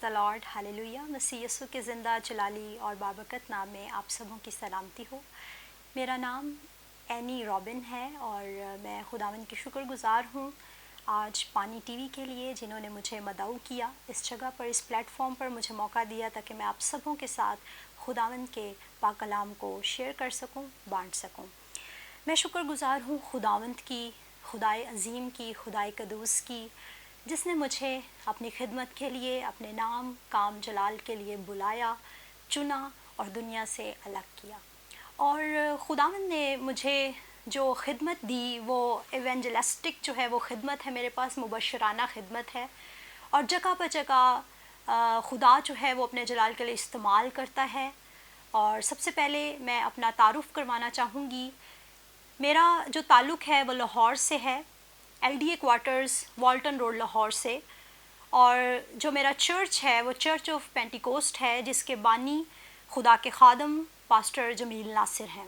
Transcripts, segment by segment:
دا lord, ہاللیلویہ۔ مسیح یسوع کے زندہ جلالی اور بابرکت نام میں آپ سبوں کی سلامتی ہو۔ میرا نام اینی رابن ہے اور میں خداوند کی شکر گزار ہوں آج پانی ٹی وی کے لیے، جنہوں نے مجھے مدعو کیا اس جگہ پر، اس پلیٹ فارم پر مجھے موقع دیا تاکہ میں آپ سبوں کے ساتھ خداوند کے پاک کلام کو شیئر کر سکوں، بانٹ سکوں۔ میں شکر گزار ہوں خداوند کی، خدائے عظیم کی، خدائے قدوس کی، جس نے مجھے اپنی خدمت کے لیے، اپنے نام کام جلال کے لیے بلایا، چنا اور دنیا سے الگ کیا۔ اور خداوند نے مجھے جو خدمت دی وہ ایونجلسٹک جو ہے وہ خدمت ہے، میرے پاس مبشرانہ خدمت ہے، اور جگہ پہ جگہ خدا جو ہے وہ اپنے جلال کے لیے استعمال کرتا ہے۔ اور سب سے پہلے میں اپنا تعارف کروانا چاہوں گی۔ میرا جو تعلق ہے وہ لاہور سے ہے، L D A quarters, Walton road, Lahore سے، اور جو میرا چرچ ہے وہ چرچ آف پینٹیکوسٹ ہے، جس کے بانی خدا کے خادم پاسٹر جمیل ناصر ہیں۔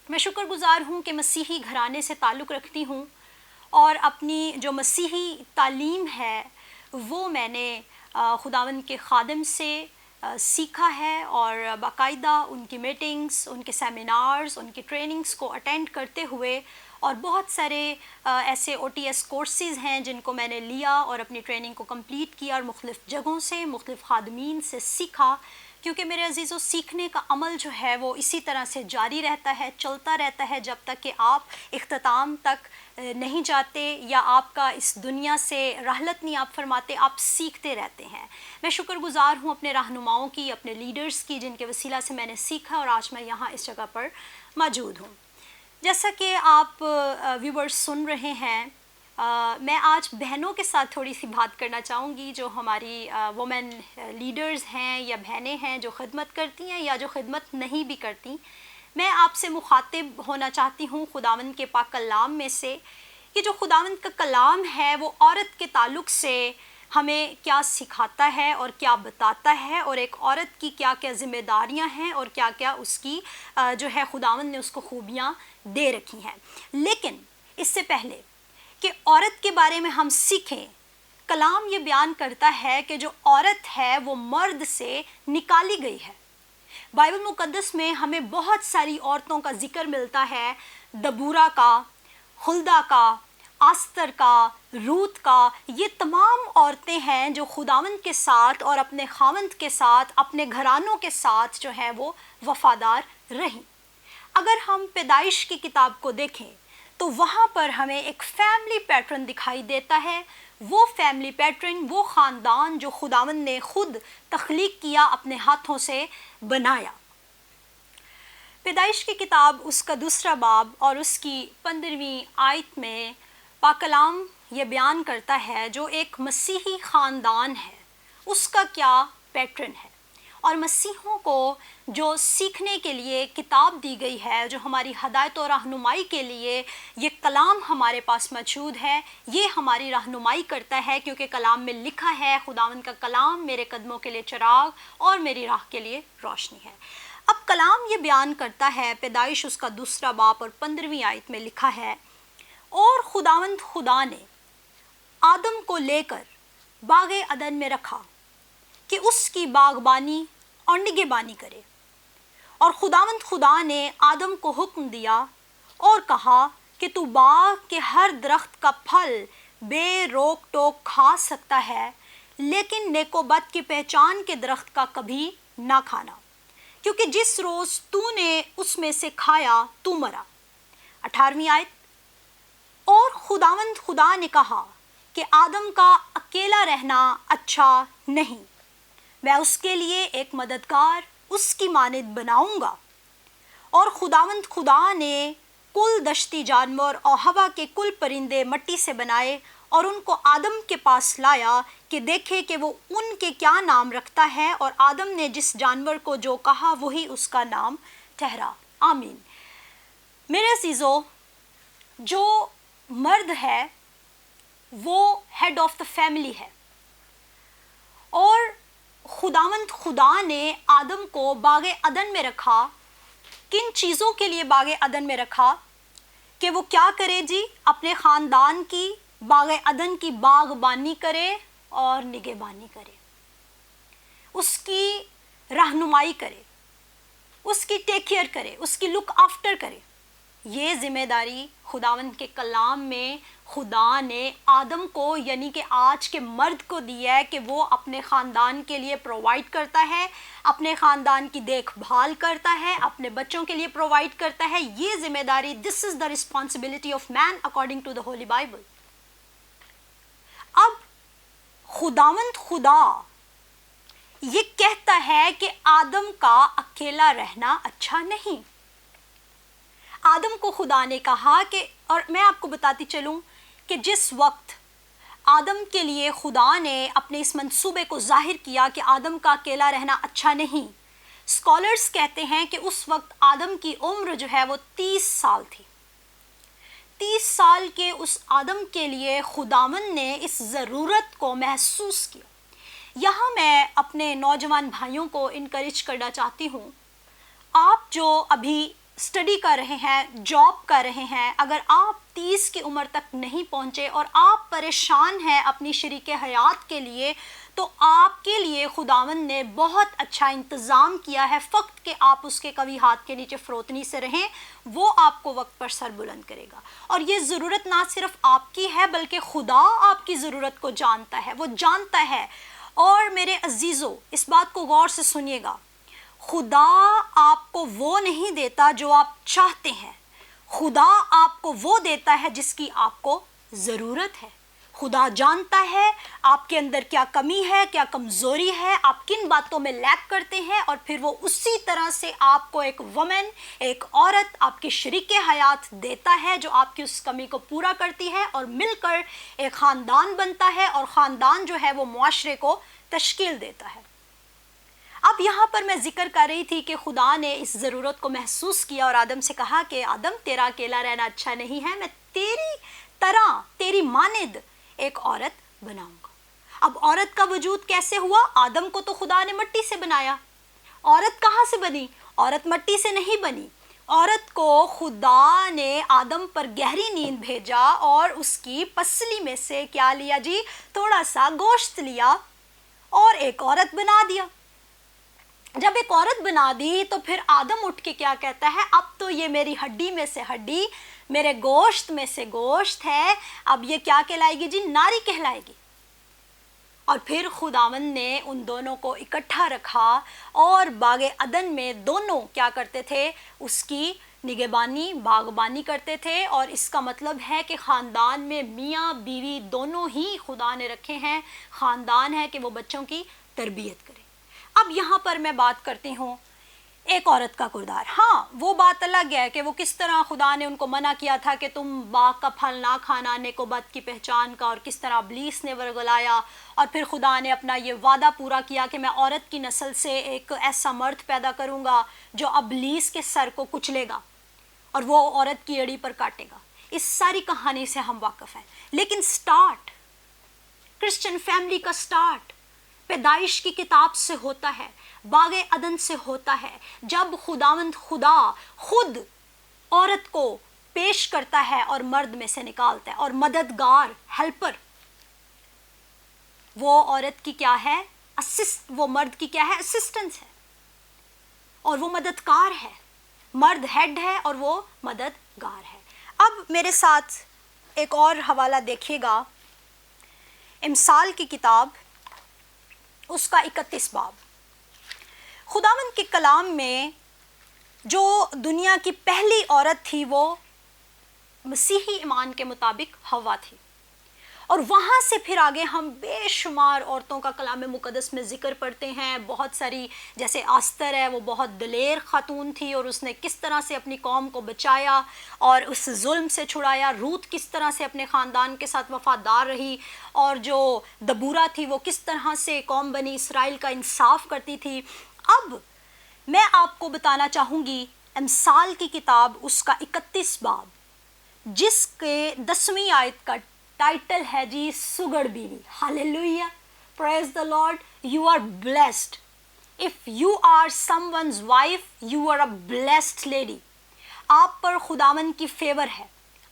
میں شکر گزار ہوں کہ مسیحی گھرانے سے تعلق رکھتی ہوں، اور اپنی جو مسیحی تعلیم ہے وہ میں نے خداوند کے خادم سے سیکھا ہے، اور باقاعدہ ان کی میٹنگز، ان کے سیمینارز، ان کی ٹریننگز کو اٹینڈ کرتے ہوئے، اور بہت سارے ایسے او ٹی ایس کورسز ہیں جن کو میں نے لیا اور اپنی ٹریننگ کو کمپلیٹ کیا، اور مختلف جگہوں سے، مختلف خادمین سے سیکھا، کیونکہ میرے عزیزو سیکھنے کا عمل جو ہے وہ اسی طرح سے جاری رہتا ہے، چلتا رہتا ہے، جب تک کہ آپ اختتام تک نہیں جاتے یا آپ کا اس دنیا سے رحلت نہیں آپ فرماتے، آپ سیکھتے رہتے ہیں۔ میں شکر گزار ہوں اپنے رہنماؤں کی، اپنے لیڈرز کی، جن کے وسیلہ سے میں نے سیکھا، اور آج میں یہاں اس جگہ پر موجود ہوں۔ جیسا کہ آپ ویورز سن رہے ہیں، میں آج بہنوں کے ساتھ تھوڑی سی بات کرنا چاہوں گی، جو ہماری وومن لیڈرز ہیں یا بہنیں ہیں جو خدمت کرتی ہیں یا جو خدمت نہیں بھی کرتی۔ میں آپ سے مخاطب ہونا چاہتی ہوں خداوند کے پاک کلام میں سے، کہ جو خداوند کا کلام ہے وہ عورت کے تعلق سے ہمیں کیا سکھاتا ہے اور کیا بتاتا ہے، اور ایک عورت کی کیا کیا ذمہ داریاں ہیں اور کیا کیا اس کی جو ہے خداوند نے اس کو خوبیاں دے رکھی ہیں۔ لیکن اس سے پہلے کہ عورت کے بارے میں ہم سیکھیں، کلام یہ بیان کرتا ہے کہ جو عورت ہے وہ مرد سے نکالی گئی ہے۔ بائبل مقدس میں ہمیں بہت ساری عورتوں کا ذکر ملتا ہے، دبورہ کا، خلدہ کا، آستر کا، روت کا۔ یہ تمام عورتیں ہیں جو خداوند کے ساتھ اور اپنے خاوند کے ساتھ، اپنے گھرانوں کے ساتھ جو ہے وہ وفادار رہیں۔ اگر ہم پیدائش کی کتاب کو دیکھیں تو وہاں پر ہمیں ایک فیملی پیٹرن دکھائی دیتا ہے، وہ فیملی پیٹرن، وہ خاندان جو خداوند نے خود تخلیق کیا، اپنے ہاتھوں سے بنایا۔ پیدائش کی کتاب اس کا 2 باب اور اس کی 15ویں آیت میں پاک کلام یہ بیان کرتا ہے جو ایک مسیحی خاندان ہے اس کا کیا پیٹرن ہے، اور مسیحوں کو جو سیکھنے کے لیے کتاب دی گئی ہے، جو ہماری ہدایت و رہنمائی کے لیے یہ کلام ہمارے پاس موجود ہے، یہ ہماری رہنمائی کرتا ہے، کیونکہ کلام میں لکھا ہے خداوند کا کلام میرے قدموں کے لیے چراغ اور میری راہ کے لیے روشنی ہے۔ اب کلام یہ بیان کرتا ہے، پیدائش اس کا 2 باب اور 15ویں آیت میں لکھا ہے، اور خداوند خدا نے آدم کو لے کر باغ عدن میں رکھا کہ اس کی باغبانی اور نگہبانی کرے، اور خداوند خدا نے آدم کو حکم دیا اور کہا کہ تو باغ کے ہر درخت کا پھل بے روک ٹوک کھا سکتا ہے، لیکن نیک و بد کی پہچان کے درخت کا کبھی نہ کھانا، کیونکہ جس روز تو نے اس میں سے کھایا تو مرا۔ 18ویں آیت، اور خداوند خدا نے کہا کہ آدم کا اکیلا رہنا اچھا نہیں، میں اس کے لیے ایک مددگار اس کی مانند بناؤں گا۔ اور خداوند خدا نے کل دشتی جانور اور ہوا کے کل پرندے مٹی سے بنائے اور ان کو آدم کے پاس لایا کہ دیکھے کہ وہ ان کے کیا نام رکھتا ہے، اور آدم نے جس جانور کو جو کہا وہی اس کا نام ٹھہرا۔ آمین۔ میرے عزیزو، جو مرد ہے وہ ہیڈ آف دا فیملی ہے، اور خداوند خدا نے آدم کو باغ عدن میں رکھا۔ کن چیزوں کے لیے باغ عدن میں رکھا؟ کہ وہ کیا کرے جی؟ اپنے خاندان کی باغ عدن کی باغبانی کرے اور نگہبانی کرے۔ اس کی رہنمائی کرے، اس کی ٹیک کیئر کرے، اس کی لک آفٹر کرے. یہ ذمہ داری خداوند کے کلام میں خدا نے آدم کو یعنی کہ آج کے مرد کو دی ہے کہ وہ اپنے خاندان کے لیے پرووائڈ کرتا ہے، اپنے خاندان کی دیکھ بھال کرتا ہے، اپنے بچوں کے لیے پرووائڈ کرتا ہے. یہ ذمہ داری، this is the responsibility of man according to the holy Bible. اب خداوند خدا یہ کہتا ہے کہ آدم کا اکیلا رہنا اچھا نہیں. آدم کو خدا نے کہا کہ، اور میں آپ کو بتاتی چلوں کہ جس وقت آدم کے لیے خدا نے اپنے اس منصوبے کو ظاہر کیا کہ آدم کا اکیلا رہنا اچھا نہیں، اسکالرز کہتے ہیں کہ اس وقت آدم کی عمر جو ہے وہ 30 سال تھی. 30 سال کے اس آدم کے لیے خداوند نے اس ضرورت کو محسوس کیا. یہاں میں اپنے نوجوان بھائیوں کو انکریج کرنا چاہتی ہوں، آپ جو ابھی اسٹڈی کر رہے ہیں، جاب کر رہے ہیں، اگر آپ 30 کی عمر تک نہیں پہنچے اور آپ پریشان ہیں اپنی شریک حیات کے لیے، تو آپ کے لیے خداوند نے بہت اچھا انتظام کیا ہے. فقط کہ آپ اس کے قوی ہاتھ کے نیچے فروتنی سے رہیں، وہ آپ کو وقت پر سر بلند کرے گا. اور یہ ضرورت نہ صرف آپ کی ہے بلکہ خدا آپ کی ضرورت کو جانتا ہے، وہ جانتا ہے. اور میرے عزیزو، اس بات کو غور سے سنیے گا، خدا آپ کو وہ نہیں دیتا جو آپ چاہتے ہیں، خدا آپ کو وہ دیتا ہے جس کی آپ کو ضرورت ہے. خدا جانتا ہے آپ کے اندر کیا کمی ہے، کیا کمزوری ہے، آپ کن باتوں میں لیک کرتے ہیں، اور پھر وہ اسی طرح سے آپ کو ایک وومن، ایک عورت، آپ کی شریک حیات دیتا ہے جو آپ کی اس کمی کو پورا کرتی ہے، اور مل کر ایک خاندان بنتا ہے، اور خاندان جو ہے وہ معاشرے کو تشکیل دیتا ہے. اب یہاں پر میں ذکر کر رہی تھی کہ خدا نے اس ضرورت کو محسوس کیا اور آدم سے کہا کہ آدم، تیرا اکیلا رہنا اچھا نہیں ہے، میں تیری طرح، تیری مانند ایک عورت بناؤں گا. اب عورت کا وجود کیسے ہوا؟ آدم کو تو خدا نے مٹی سے بنایا، عورت کہاں سے بنی؟ عورت مٹی سے نہیں بنی. عورت کو خدا نے آدم پر گہری نیند بھیجا اور اس کی پسلی میں سے کیا لیا جی؟ تھوڑا سا گوشت لیا اور ایک عورت بنا دیا. جب ایک عورت بنا دی تو پھر آدم اٹھ کے کیا کہتا ہے؟ اب تو یہ میری ہڈی میں سے ہڈی، میرے گوشت میں سے گوشت ہے، اب یہ کیا کہلائے گی جی؟ ناری کہلائے گی. اور پھر خداوند نے ان دونوں کو اکٹھا رکھا اور باغ عدن میں دونوں کیا کرتے تھے؟ اس کی نگہبانی، باغبانی کرتے تھے. اور اس کا مطلب ہے کہ خاندان میں میاں بیوی دونوں ہی خدا نے رکھے ہیں، خاندان ہے کہ وہ بچوں کی تربیت کرے. اب یہاں پر میں بات کرتی ہوں ایک عورت کا کردار. ہاں، وہ بات الگ ہے کہ وہ کس طرح خدا نے ان کو منع کیا تھا کہ تم باغ کا پھل نہ کھانا، نیک و بد کی پہچان کا، اور کس طرح ابلیس نے ورگلایا. اور پھر خدا نے اپنا یہ وعدہ پورا کیا کہ میں عورت کی نسل سے ایک ایسا مرد پیدا کروں گا جو ابلیس کے سر کو کچلے گا اور وہ عورت کی اڑی پر کاٹے گا. اس ساری کہانی سے ہم واقف ہیں، لیکن سٹارٹ کرسچن فیملی کا سٹارٹ پیدائش کی کتاب سے ہوتا ہے، باغ عدن سے ہوتا ہے، جب خداوند خدا خود عورت کو پیش کرتا ہے اور مرد میں سے نکالتا ہے. اور مددگار، ہیلپر، وہ عورت کی کیا ہے؟ وہ مرد کی کیا ہے؟ اسسٹنس ہے، اور وہ مددگار ہے. مرد ہیڈ ہے اور وہ مددگار ہے. اب میرے ساتھ ایک اور حوالہ دیکھیے گا، امثال کی کتاب، اس کا 31 باب. خداوند کے کلام میں جو دنیا کی پہلی عورت تھی وہ مسیحی ایمان کے مطابق حوا تھی. اور وہاں سے پھر آگے ہم بے شمار عورتوں کا کلام مقدس میں ذکر پڑھتے ہیں. بہت ساری، جیسے آستر ہے، وہ بہت دلیر خاتون تھی اور اس نے کس طرح سے اپنی قوم کو بچایا اور اس ظلم سے چھڑایا. روت کس طرح سے اپنے خاندان کے ساتھ وفادار رہی، اور جو دبورہ تھی وہ کس طرح سے قوم بنی اسرائیل کا انصاف کرتی تھی. اب میں آپ کو بتانا چاہوں گی امثال کی کتاب، اس کا 31 باب، جس کے 10ویں آیت کا ٹائٹل ہے جی سگڑ بیوی. Hallelujah, praise the Lord. You are blessed if you are someone's wife, you are a blessed lady. آپ پر خداوند کی فیور ہے،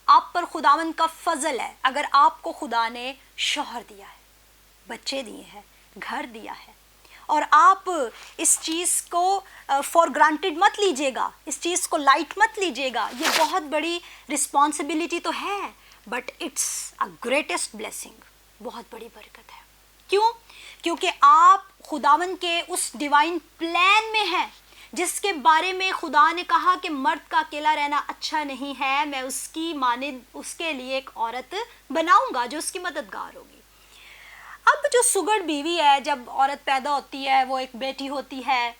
آپ پر خداوند کا فضل ہے اگر آپ کو خدا نے شوہر دیا ہے، بچے دیے ہیں، گھر دیا ہے، اور آپ اس چیز کو فار گرانٹیڈ مت لیجیے گا، اس چیز کو لائٹ مت لیجیے گا. یہ بہت بڑی رسپانسبلٹی تو ہے، but it's a greatest blessing, بہت بڑی برکت ہے. کیوں؟ کیونکہ آپ خداوند کے اس ڈیوائن پلان میں ہیں جس کے بارے میں خدا نے کہا کہ مرد کا اکیلا رہنا اچھا نہیں ہے، میں اس کی مانند اس کے لیے ایک عورت بناؤں گا جو اس کی مددگار ہوگی. اب جو سگڑ بیوی ہے، جب عورت پیدا ہوتی ہے وہ ایک بیٹی ہوتی ہے،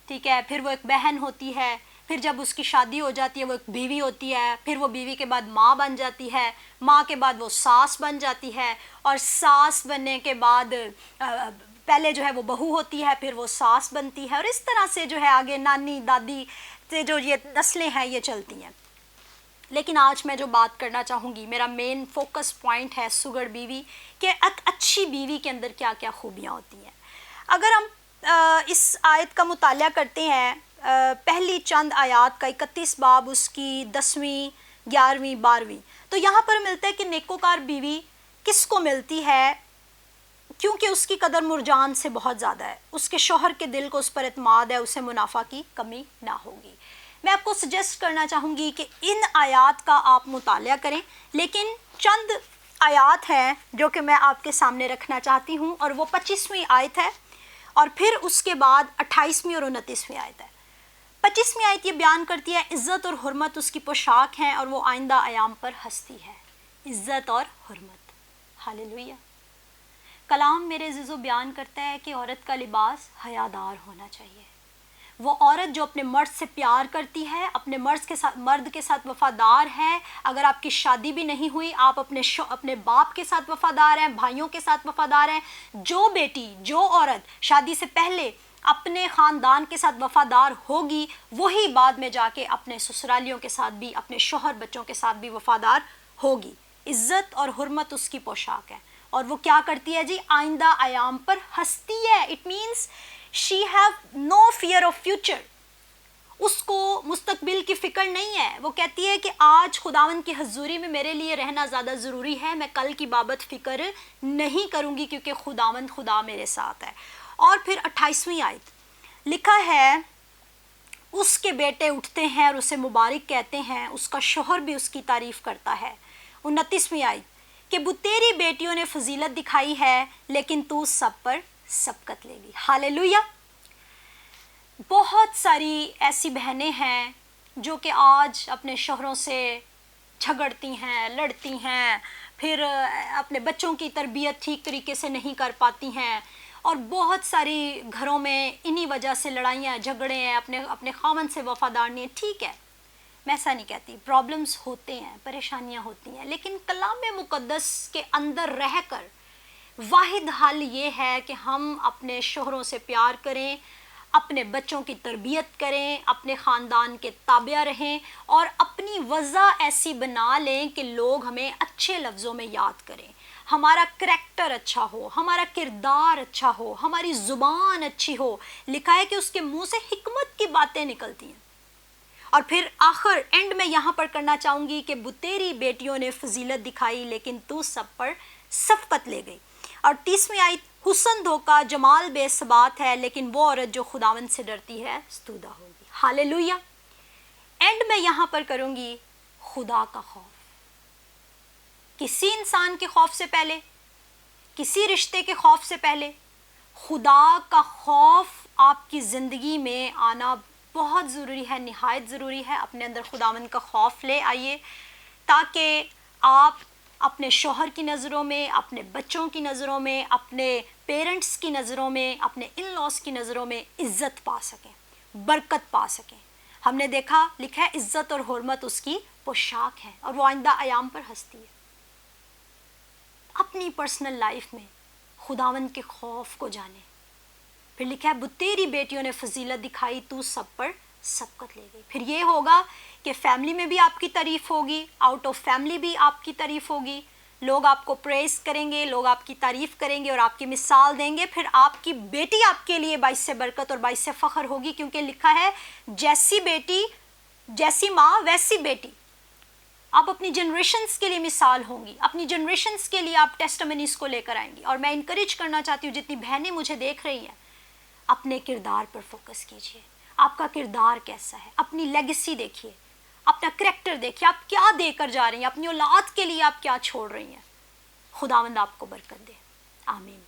ٹھیک ہے، پھر وہ ایک بہن ہوتی ہے، پھر جب اس کی شادی ہو جاتی ہے وہ ایک بیوی ہوتی ہے، پھر وہ بیوی کے بعد ماں بن جاتی ہے، ماں کے بعد وہ ساس بن جاتی ہے، اور ساس بننے کے بعد پہلے جو ہے وہ بہو ہوتی ہے، پھر وہ ساس بنتی ہے، اور اس طرح سے جو ہے آگے نانی دادی سے جو یہ نسلیں ہیں یہ چلتی ہیں. لیکن آج میں جو بات کرنا چاہوں گی، میرا مین فوکس پوائنٹ ہے سگڑ بیوی، کہ ایک اچھی بیوی کے اندر کیا کیا خوبیاں ہوتی ہیں. اگر ہم اس آیت کا مطالعہ کرتے ہیں، پہلی چند آیات کا 31 باب، اس کی 10ویں 11ویں 12ویں، تو یہاں پر ملتا ہے کہ نیکوکار بیوی کس کو ملتی ہے، کیونکہ اس کی قدر مرجان سے بہت زیادہ ہے، اس کے شوہر کے دل کو اس پر اعتماد ہے، اسے منافع کی کمی نہ ہوگی. میں آپ کو سجیسٹ کرنا چاہوں گی کہ ان آیات کا آپ مطالعہ کریں، لیکن چند آیات ہیں جو کہ میں آپ کے سامنے رکھنا چاہتی ہوں، اور وہ 25ویں آیت ہے، اور پھر اس کے بعد 28ویں اور 29ویں آیت ہے. 25ویں آیت یہ بیان کرتی ہے عزت اور حرمت اس کی پوشاک ہیں اور وہ آئندہ ایام پر ہستی ہے. عزت اور حرمت، ہاللیلویہ. کلام میرے عزیزو بیان کرتا ہے کہ عورت کا لباس حیادار ہونا چاہیے. وہ عورت جو اپنے مرد سے پیار کرتی ہے، اپنے مرد کے ساتھ وفادار ہے. اگر آپ کی شادی بھی نہیں ہوئی، آپ اپنے باپ کے ساتھ وفادار ہیں، بھائیوں کے ساتھ وفادار ہیں. جو بیٹی، جو عورت شادی سے پہلے اپنے خاندان کے ساتھ وفادار ہوگی، وہی بعد میں جا کے اپنے سسرالیوں کے ساتھ بھی، اپنے شوہر بچوں کے ساتھ بھی وفادار ہوگی. عزت اور حرمت اس کی پوشاک ہے. اور وہ کیا کرتی ہے جی؟ آئندہ ایام پر ہستی ہے. It means she have no fear of future. اس کو مستقبل کی فکر نہیں ہے. وہ کہتی ہے کہ آج خداوند کی حضوری میں میرے لیے رہنا زیادہ ضروری ہے، میں کل کی بابت فکر نہیں کروں گی کیونکہ خداوند خدا میرے ساتھ ہے. اور پھر 28ویں آیت لکھا ہے اس کے بیٹے اٹھتے ہیں اور اسے مبارک کہتے ہیں، اس کا شوہر بھی اس کی تعریف کرتا ہے. 29ویں آیت کہ تیری بیٹیوں نے فضیلت دکھائی ہے لیکن تو سب پر سبقت لے گی. ہاللیلویہ. بہت ساری ایسی بہنیں ہیں جو کہ آج اپنے شوہروں سے جھگڑتی ہیں، لڑتی ہیں، پھر اپنے بچوں کی تربیت ٹھیک طریقے سے نہیں کر پاتی ہیں، اور بہت ساری گھروں میں انہی وجہ سے لڑائیاں جھگڑے ہیں، اپنے خاوند سے وفادار نہیں ہیں. ٹھیک ہے، میں ایسا نہیں کہتی، پرابلمز ہوتے ہیں، پریشانیاں ہوتی ہیں، لیکن کلام مقدس کے اندر رہ کر واحد حل یہ ہے کہ ہم اپنے شوہروں سے پیار کریں، اپنے بچوں کی تربیت کریں، اپنے خاندان کے تابع رہیں، اور اپنی وضع ایسی بنا لیں کہ لوگ ہمیں اچھے لفظوں میں یاد کریں. ہمارا کریکٹر اچھا ہو، ہمارا کردار اچھا ہو، ہماری زبان اچھی ہو. لکھا ہے کہ اس کے منہ سے حکمت کی باتیں نکلتی ہیں. اور پھر آخر اینڈ میں یہاں پر کرنا چاہوں گی کہ تیری بیٹیوں نے فضیلت دکھائی لیکن تو سب پر سبقت لے گئی. اور 30ویں آیت حسن دھوکا جمال بے ثبات ہے لیکن وہ عورت جو خداوند سے ڈرتی ہے ستودہ ہوگی. ہاللیلویہ. اینڈ میں یہاں پر کروں گی خدا کا خوف. کسی انسان کے خوف سے پہلے، کسی رشتے کے خوف سے پہلے، خدا کا خوف آپ کی زندگی میں آنا بہت ضروری ہے، نہایت ضروری ہے. اپنے اندر خداوند کا خوف لے آئیے تاکہ آپ اپنے شوہر کی نظروں میں، اپنے بچوں کی نظروں میں، اپنے پیرنٹس کی نظروں میں، اپنے ان لاس کی نظروں میں عزت پا سکیں، برکت پا سکیں. ہم نے دیکھا لکھا ہے عزت اور حرمت اس کی پوشاک ہے اور وہ آئندہ ایام پر ہستی ہے. اپنی پرسنل لائف میں خداوند کے خوف کو جانیں. پھر لکھا ہے تیری بیٹیوں نے فضیلت دکھائی تو سب پر سبقت لے گئی. پھر یہ ہوگا کہ فیملی میں بھی آپ کی تعریف ہوگی، آؤٹ آف فیملی بھی آپ کی تعریف ہوگی. لوگ آپ کو پریز کریں گے، لوگ آپ کی تعریف کریں گے اور آپ کی مثال دیں گے. پھر آپ کی بیٹی آپ کے لیے باعث برکت اور باعث فخر ہوگی، کیونکہ لکھا ہے جیسی بیٹی، جیسی ماں ویسی بیٹی. آپ اپنی جنریشنز کے لیے مثال ہوں گی، اپنی جنریشنز کے لیے آپ ٹیسٹمنیز کو لے کر آئیں گی. اور میں انکریج کرنا چاہتی ہوں جتنی بہنیں مجھے دیکھ رہی ہیں، اپنے کردار پر فوکس کیجئے. آپ کا کردار کیسا ہے، اپنی لیگیسی دیکھیے، اپنا کریکٹر دیکھیے، آپ کیا دے کر جا رہی ہیں، اپنی اولاد کے لیے آپ کیا چھوڑ رہی ہیں. خداوند آپ کو برکت دے. آمین.